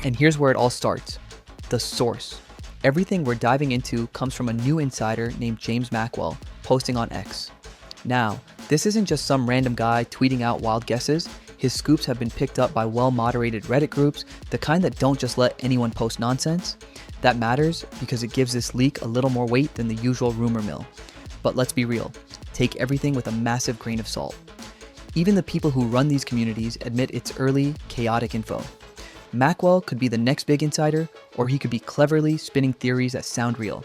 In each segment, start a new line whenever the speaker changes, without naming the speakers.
And here's where it all starts. The source. Everything we're diving into comes from a new insider named James Mackwell, posting on X. Now, this isn't just some random guy tweeting out wild guesses. His scoops have been picked up by well-moderated Reddit groups, the kind that don't just let anyone post nonsense. That matters because it gives this leak a little more weight than the usual rumor mill. But let's be real, take everything with a massive grain of salt. Even the people who run these communities admit it's early, chaotic info. Mackwell could be the next big insider, or he could be cleverly spinning theories that sound real.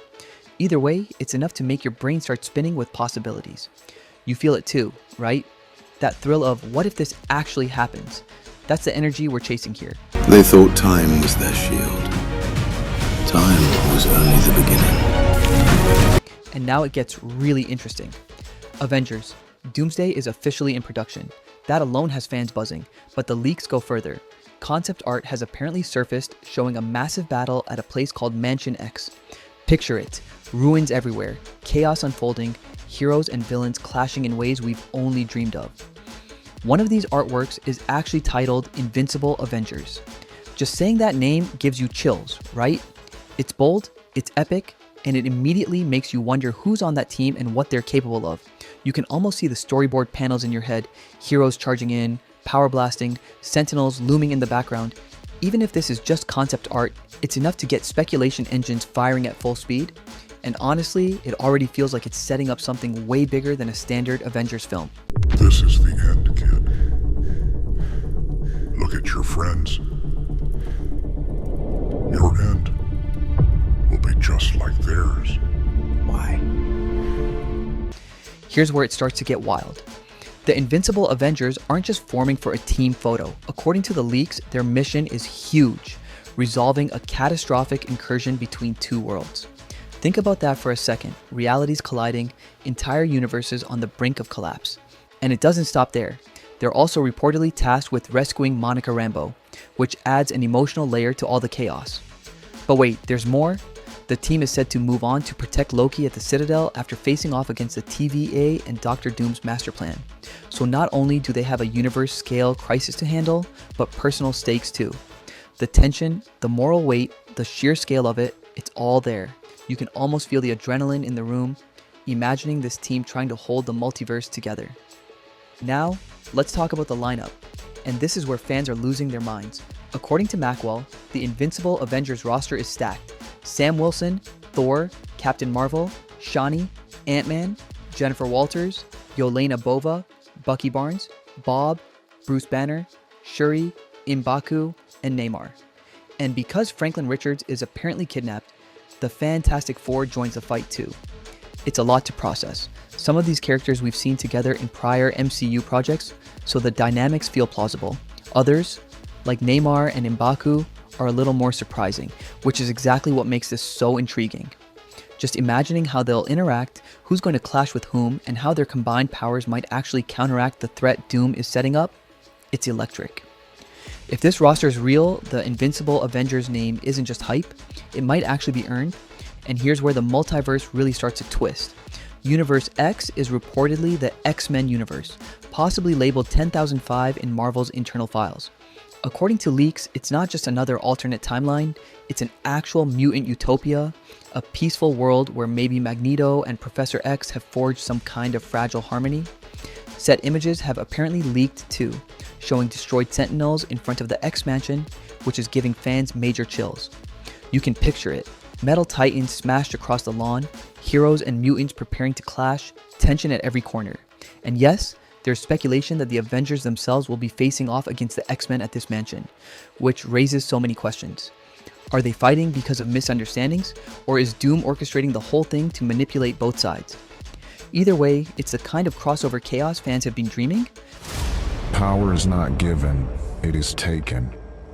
Either way, it's enough to make your brain start spinning with possibilities. You feel it too, right? That thrill of, what if this actually happens? That's the energy we're chasing here.
They thought time was their shield. Time was only the beginning.
And now it gets really interesting. Avengers Doomsday is officially in production. That alone has fans buzzing, but the leaks go further. Concept art has apparently surfaced showing a massive battle at a place called Mansion X. Picture it, ruins everywhere, chaos unfolding, heroes and villains clashing in ways we've only dreamed of. One of these artworks is actually titled Invincible Avengers. Just saying that name gives you chills, right? It's bold, it's epic, and it immediately makes you wonder who's on that team and what they're capable of. You can almost see the storyboard panels in your head, heroes charging in, power blasting, sentinels looming in the background. Even if this is just concept art, it's enough to get speculation engines firing at full speed. And honestly, it already feels like it's setting up something way bigger than a standard Avengers film.
This is the end, kid. Look at your friends. Your end will be just like theirs.
Why?
Here's where it starts to get wild. The Invincible Avengers aren't just forming for a team photo. According to the leaks, their mission is huge, resolving a catastrophic incursion between two worlds. Think about that for a second. Realities colliding, entire universes on the brink of collapse. And it doesn't stop there. They're also reportedly tasked with rescuing Monica Rambeau, which adds an emotional layer to all the chaos. But wait, there's more? The team is said to move on to protect Loki at the Citadel after facing off against the TVA and Doctor Doom's master plan. So not only do they have a universe-scale crisis to handle, but personal stakes too. The tension, the moral weight, the sheer scale of it, it's all there. You can almost feel the adrenaline in the room, imagining this team trying to hold the multiverse together. Now, let's talk about the lineup. And this is where fans are losing their minds. According to Mackwell, the Invincible Avengers roster is stacked. Sam Wilson, Thor, Captain Marvel, Shani, Ant-Man, Jennifer Walters, Yelena Bova, Bucky Barnes, Bob, Bruce Banner, Shuri, M'Baku, and Namor. And because Franklin Richards is apparently kidnapped, the Fantastic Four joins the fight too. It's a lot to process. Some of these characters we've seen together in prior MCU projects, so the dynamics feel plausible. Others, like Namor and M'Baku, are a little more surprising, which is exactly what makes this so intriguing. Just imagining how they'll interact, who's going to clash with whom, and how their combined powers might actually counteract the threat Doom is setting up, it's electric. If this roster is real, the Invincible Avengers name isn't just hype, it might actually be earned. And here's where the multiverse really starts to twist. Universe X is reportedly the X-Men universe, possibly labeled 10,005 in Marvel's internal files. According to leaks, it's not just another alternate timeline, it's an actual mutant utopia, a peaceful world where maybe Magneto and Professor X have forged some kind of fragile harmony. Set images have apparently leaked too, showing destroyed Sentinels in front of the X-Mansion, which is giving fans major chills. You can picture it, metal titans smashed across the lawn, heroes and mutants preparing to clash, tension at every corner. And yes, there's speculation that the Avengers themselves will be facing off against the X-Men at this mansion, which raises so many questions. Are they fighting because of misunderstandings, or is Doom orchestrating the whole thing to manipulate both sides? Either way, it's the kind of crossover chaos fans have been dreaming.
Power is not given, it is taken.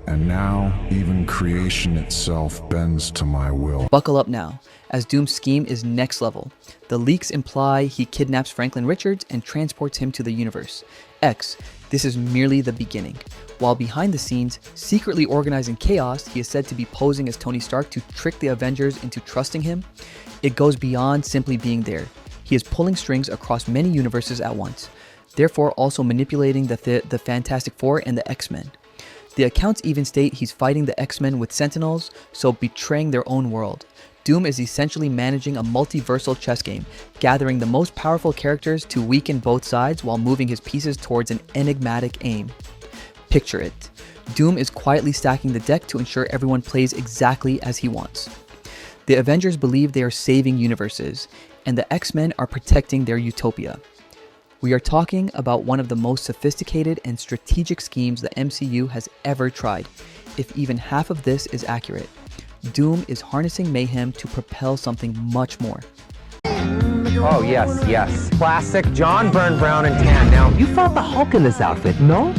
And now, even creation itself bends to my will.
Buckle up now, as Doom's scheme is next level. The leaks imply he kidnaps Franklin Richards and transports him to the universe X. This is merely the beginning. While behind the scenes, secretly organizing chaos, he is said to be posing as Tony Stark to trick the Avengers into trusting him. It goes beyond simply being there. He is pulling strings across many universes at once, therefore also manipulating the Fantastic Four and the X-Men. The accounts even state he's fighting the X-Men with Sentinels, so betraying their own world. Doom is essentially managing a multiversal chess game, gathering the most powerful characters to weaken both sides while moving his pieces towards an enigmatic aim. Picture it. Doom is quietly stacking the deck to ensure everyone plays exactly as he wants. The Avengers believe they are saving universes, and the X-Men are protecting their utopia. We are talking about one of the most sophisticated and strategic schemes the MCU has ever tried. If even half of this is accurate, Doom is harnessing mayhem to propel something much more.
Oh, yes. Classic John Byrne, brown and tan. Now, you fought the Hulk in this outfit, no?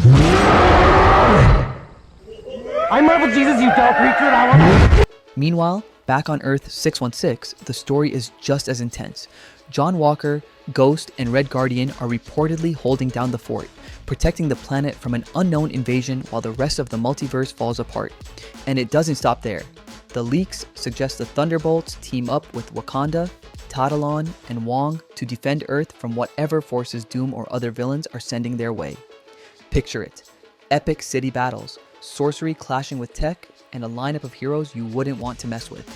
I Marvel Jesus, you dull creature!
Meanwhile, back on Earth 616, the story is just as intense. John Walker, Ghost, and Red Guardian are reportedly holding down the fort, protecting the planet from an unknown invasion while the rest of the multiverse falls apart. And it doesn't stop there. The leaks suggest the Thunderbolts team up with Wakanda, Tadalon, and Wong to defend Earth from whatever forces Doom or other villains are sending their way. Picture it. Epic city battles, sorcery clashing with tech, and a lineup of heroes you wouldn't want to mess with.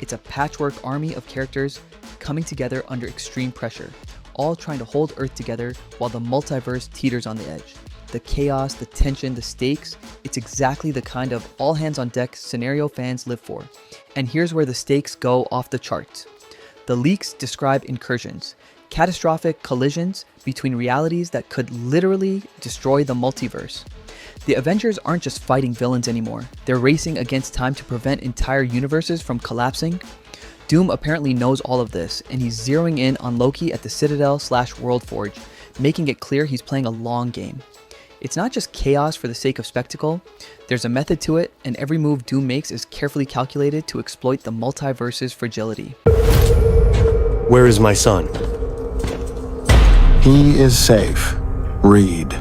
It's a patchwork army of characters coming together under extreme pressure, all trying to hold Earth together while the multiverse teeters on the edge. The chaos, the tension, the stakes, it's exactly the kind of all-hands-on-deck scenario fans live for. And here's where the stakes go off the charts. The leaks describe incursions, catastrophic collisions between realities that could literally destroy the multiverse. The Avengers aren't just fighting villains anymore, they're racing against time to prevent entire universes from collapsing. Doom apparently knows all of this, and he's zeroing in on Loki at the Citadel/Worldforge, making it clear he's playing a long game. It's not just chaos for the sake of spectacle, there's a method to it, and every move Doom makes is carefully calculated to exploit the multiverse's fragility.
Where is my son?
He is safe. Read.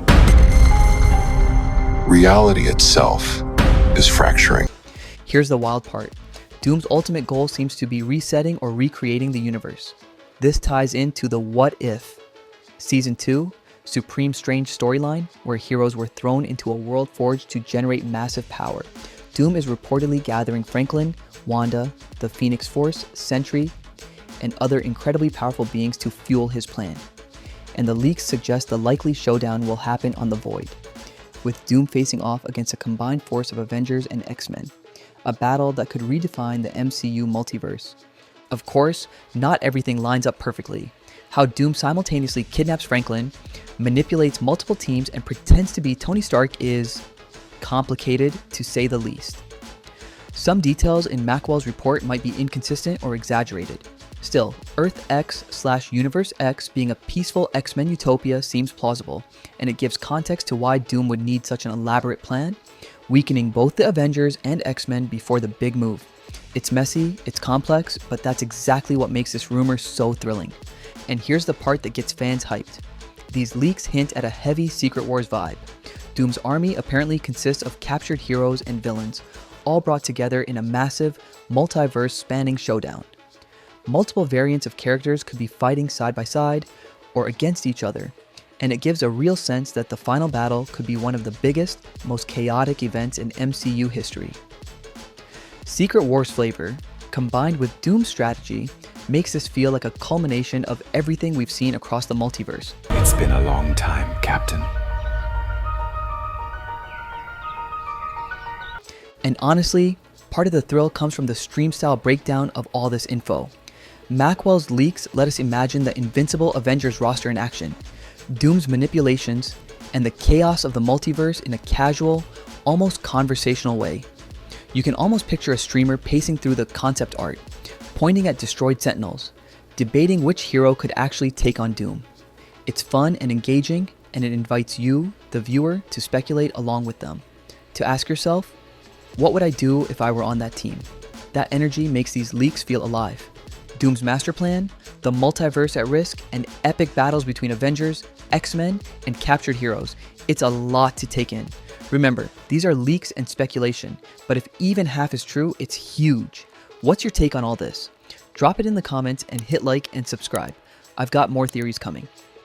Reality itself is fracturing.
Here's the wild part. Doom's ultimate goal seems to be resetting or recreating the universe. This ties into the What If. Season 2, Supreme Strange storyline, where heroes were thrown into a world forged to generate massive power. Doom is reportedly gathering Franklin, Wanda, the Phoenix Force, Sentry, and other incredibly powerful beings to fuel his plan. And the leaks suggest the likely showdown will happen on the Void, with Doom facing off against a combined force of Avengers and X-Men, a battle that could redefine the MCU multiverse. Of course, not everything lines up perfectly. How Doom simultaneously kidnaps Franklin, manipulates multiple teams, and pretends to be Tony Stark is complicated, to say the least. Some details in Mackwell's report might be inconsistent or exaggerated. Still, Earth X/Universe X being a peaceful X-Men utopia seems plausible, and it gives context to why Doom would need such an elaborate plan, weakening both the Avengers and X-Men before the big move. It's messy, it's complex, but that's exactly what makes this rumor so thrilling. And here's the part that gets fans hyped. These leaks hint at a heavy Secret Wars vibe. Doom's army apparently consists of captured heroes and villains, all brought together in a massive, multiverse-spanning showdown. Multiple variants of characters could be fighting side by side or against each other, and it gives a real sense that the final battle could be one of the biggest, most chaotic events in MCU history. Secret Wars flavor, combined with Doom's strategy, makes this feel like a culmination of everything we've seen across the multiverse.
It's been a long time, Captain.
And honestly, part of the thrill comes from the stream-style breakdown of all this info. Mackwell's leaks let us imagine the Invincible Avengers roster in action, Doom's manipulations, and the chaos of the multiverse in a casual, almost conversational way. You can almost picture a streamer pacing through the concept art, pointing at destroyed Sentinels, debating which hero could actually take on Doom. It's fun and engaging, and it invites you, the viewer, to speculate along with them. To ask yourself, what would I do if I were on that team? That energy makes these leaks feel alive. Doom's master plan, the multiverse at risk, and epic battles between Avengers, X-Men, and captured heroes. It's a lot to take in. Remember, these are leaks and speculation, but if even half is true, it's huge. What's your take on all this? Drop it in the comments and hit like and subscribe. I've got more theories coming.